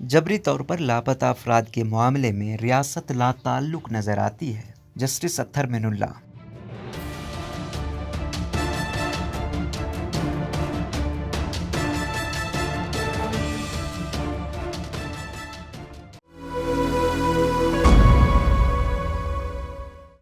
جبری طور پر لاپتہ افراد کے معاملے میں ریاست لا تعلق نظر آتی ہے۔ جسٹس اطہر من اللہ۔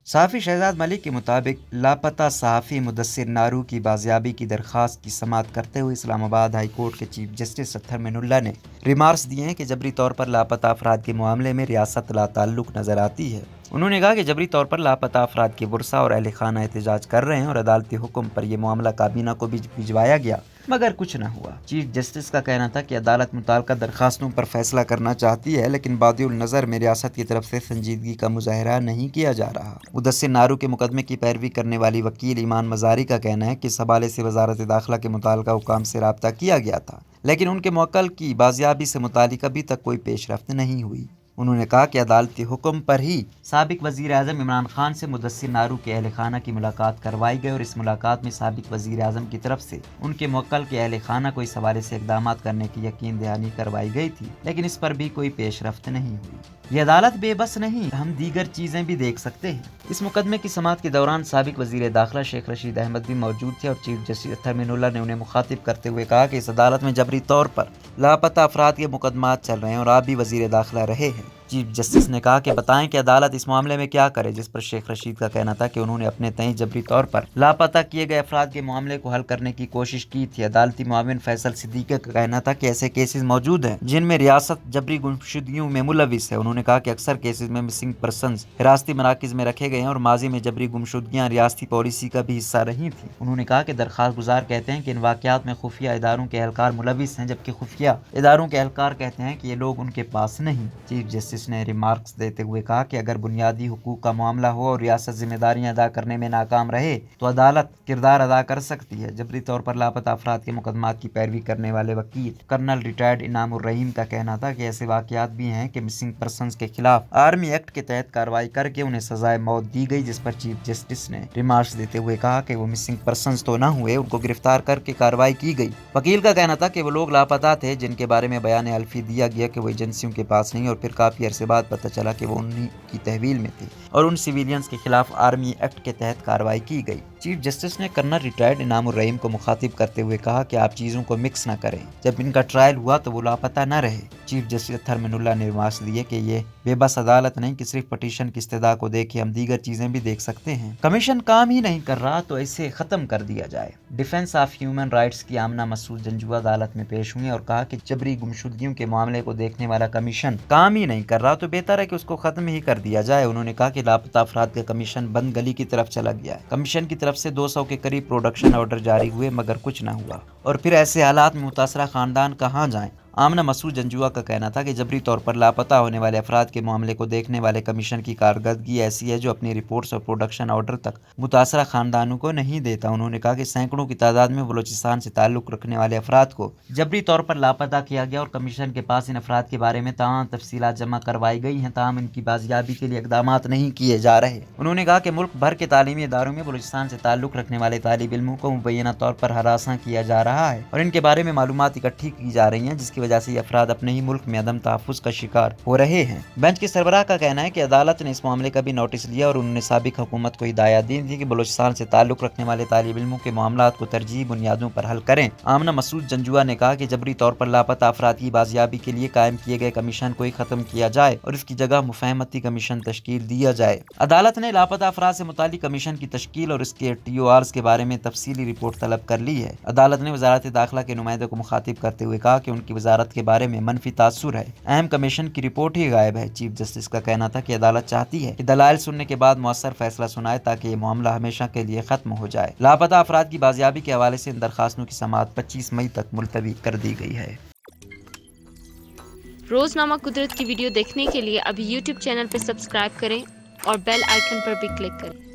صحافی شہزاد ملک کے مطابق لاپتہ صحافی مدثر نارو کی بازیابی کی درخواست کی سماعت کرتے ہوئے اسلام آباد ہائی کورٹ کے چیف جسٹس اطہر من اللہ نے ریمارکس دیے ہیں کہ جبری طور پر لاپتہ افراد کے معاملے میں ریاست لا تعلق نظر آتی ہے۔ انہوں نے کہا کہ جبری طور پر لاپتہ افراد کے ورثاء اور اہل خانہ احتجاج کر رہے ہیں اور عدالتی حکم پر یہ معاملہ کابینہ کو بھی بھجوایا گیا مگر کچھ نہ ہوا۔ چیف جسٹس کا کہنا تھا کہ عدالت متعلقہ درخواستوں پر فیصلہ کرنا چاہتی ہے لیکن بادی النظر میں ریاست کی طرف سے سنجیدگی کا مظاہرہ نہیں کیا جا رہا۔ مدثر نارو کے مقدمے کی پیروی کرنے والی وکیل ایمان مزاری کا کہنا ہے کہ اس حوالے سے وزارت داخلہ کے متعلقہ حکام سے رابطہ کیا گیا تھا لیکن ان کے موکل کی بازیابی سے متعلق ابھی تک کوئی پیش رفت نہیں ہوئی۔ انہوں نے کہا کہ عدالتی حکم پر ہی سابق وزیر اعظم عمران خان سے مدثر نارو کے اہل خانہ کی ملاقات کروائی گئی اور اس ملاقات میں سابق وزیر اعظم کی طرف سے ان کے موکل کے اہل خانہ کو اس حوالے سے اقدامات کرنے کی یقین دہانی کروائی گئی تھی لیکن اس پر بھی کوئی پیش رفت نہیں ہوئی۔ یہ عدالت بے بس نہیں، ہم دیگر چیزیں بھی دیکھ سکتے ہیں۔ اس مقدمے کی سماعت کے دوران سابق وزیر داخلہ شیخ رشید احمد بھی موجود تھے اور چیف جسٹس اطہر من اللہ نے انہیں مخاطب کرتے ہوئے کہا کہ اس عدالت میں جبری طور پر لاپتہ افراد کے مقدمات چل رہے ہیں اور آپ بھی وزیر داخلہ رہے ہیں۔ چیف جسٹس نے کہا کہ بتائیں کہ عدالت اس معاملے میں کیا کرے، جس پر شیخ رشید کا کہنا تھا کہ انہوں نے اپنے تئیں جبری طور پر لاپتہ کیے گئے افراد کے معاملے کو حل کرنے کی کوشش کی تھی۔ عدالتی معاون فیصل صدیقی کا کہنا تھا کہ ایسے کیسز موجود ہیں جن میں ریاست جبری گمشدگیوں میں ملوث ہے۔ انہوں نے کہا کہ اکثر کیسز میں مسنگ پرسنز حراستی مراکز میں رکھے گئے ہیں اور ماضی میں جبری گمشدگیاں ریاستی پالیسی کا بھی حصہ رہی تھیں۔ انہوں نے کہا کہ درخواست گزار کہتے ہیں کہ ان واقعات میں خفیہ اداروں کے اہلکار ملوث ہیں جبکہ خفیہ اداروں کے اہلکار کہتے ہیں کہ یہ لوگ ان کے پاس نہیں۔ چیف جسٹس نے ریمارکس دیتے ہوئے کہا کہ اگر بنیادی حقوق کا معاملہ ہو اور ریاست ذمہ داریاں ادا کرنے میں ناکام رہے تو عدالت کردار ادا کر سکتی ہے۔ جبری طور پر لاپتہ افراد کے مقدمات کی پیروی کرنے والے وکیل کرنل ریٹائرڈ انعام الرحیم کا کہنا تھا کہ ایسے واقعات بھی ہیں کہ مسنگ پرسنز کے خلاف آرمی ایکٹ کے تحت کارروائی کر کے انہیں سزائے موت دی گئی، جس پر چیف جسٹس نے ریمارکس دیتے ہوئے کہا کہ وہ مسنگ پرسنز تو نہ ہوئے، ان کو گرفتار کر کے کارروائی کی گئی۔ وکیل کا کہنا تھا کہ وہ لوگ لاپتہ تھے جن کے بارے میں بیان حلفی دیا گیا کہ وہ ایجنسیوں کے پاس نہیں اور پھر کافی عرصے بعد پتہ چلا کہ وہ انہی کی تحویل میں تھے اور ان سویلینز کے خلاف آرمی ایکٹ کے تحت کارروائی کی گئی۔ چیف جسٹس نے کرنل ریٹائرڈ انعام الرحیم کو مخاطب کرتے ہوئے کہا کہ آپ چیزوں کو مکس نہ کریں، جب ان کا ٹرائل ہوا تو وہ لاپتہ نہ رہے۔ چیف جسٹس اطہر من اللہ نے ریمارکس دیے کہ یہ بے بس عدالت نہیں کہ صرف پٹیشن کی استدعا کو دیکھے، ہم دیگر چیزیں بھی دیکھ سکتے ہیں۔ کمیشن کام ہی نہیں کر رہا تو اسے ختم کر دیا جائے۔ ڈیفینس آف ہیومن رائٹس کی آمنہ مسعود جنجوعہ عدالت میں پیش ہوئی اور کہا کہ جبری گمشدگیوں کے معاملے کو دیکھنے والا کمیشن کام ہی نہیں کر رہا تو بہتر ہے کہ اس کو ختم ہی کر دیا جائے۔ انہوں نے کہا کہ لاپتہ افراد کا کمیشن بند گلی کی طرف چلا گیا ہے۔ کمیشن کی طرف سے 200 کے قریب پروڈکشن آرڈر جاری ہوئے مگر کچھ نہ ہوا اور پھر ایسے حالات میں متاثرہ خاندان کہاں جائیں۔ آمنہ مسعود جنجوعہ کا کہنا تھا کہ جبری طور پر لاپتہ ہونے والے افراد کے معاملے کو دیکھنے والے کمیشن کی کارکردگی ایسی ہے جو اپنی رپورٹس اور پروڈکشن آرڈر تک متاثرہ خاندانوں کو نہیں دیتا۔ انہوں نے کہا کہ سینکڑوں کی تعداد میں بلوچستان سے تعلق رکھنے والے افراد کو جبری طور پر لاپتہ کیا گیا اور کمیشن کے پاس ان افراد کے بارے میں تمام تفصیلات جمع کروائی گئی ہیں، تاہم ان کی بازیابی کے لیے اقدامات نہیں کیے جا رہے۔ انہوں نے کہا کہ ملک بھر کے تعلیمی اداروں میں بلوچستان سے تعلق رکھنے والے طالب علموں کو مبینہ طور پر ہراساں کیا جا رہا ہے اور ان کے بارے میں معلومات اکٹھی کی جا رہی ہیں، جس کی وجہ سے یہ افراد اپنے ہی ملک میں عدم تحفظ کا شکار ہو رہے ہیں۔ بینچ کے سربراہ کا کہنا ہے کہ عدالت نے اس معاملے کا بھی نوٹس لیا اور انہوں نے سابق حکومت کو ہدایت دی تھی کہ بلوچستان سے تعلق رکھنے والے طالب علموں کے معاملات کو ترجیحی بنیادوں پر حل کریں۔ آمنہ مسعود جنجوعہ نے کہا کہ جبری طور پر لاپتہ افراد کی بازیابی کے لیے قائم کیے گئے کمیشن کو ہی ختم کیا جائے اور اس کی جگہ مفاہمتی کمیشن تشکیل دیا جائے۔ عدالت نے لاپتہ افراد سے متعلق کمیشن کی تشکیل اور اس کے TORs کے بارے میں تفصیلی رپورٹ طلب کر لی ہے۔ عدالت نے وزارت داخلہ کے نمائندے کو مخاطب کرتے ہوئے کہا کہ ان کی وزارت کے بارے میں منفی تاثر ہے، اہم کمیشن کی رپورٹ ہی غائب ہے۔ چیف جسٹس کا کہنا تھا کہ عدالت چاہتی ہے کہ دلائل سننے کے بعد مؤثر فیصلہ سنائے تاکہ یہ معاملہ ہمیشہ کے لیے ختم ہو جائے۔ لاپتہ افراد کی بازیابی کے حوالے سے ان درخواستوں کی سماعت 25 مئی تک ملتوی کر دی گئی ہے۔ روزنامہ قدرت کی ویڈیو دیکھنے کے لیے ابھی YouTube چینل پر سبسکرائب کریں اور بیل آئیکن پر بھی کلک کریں۔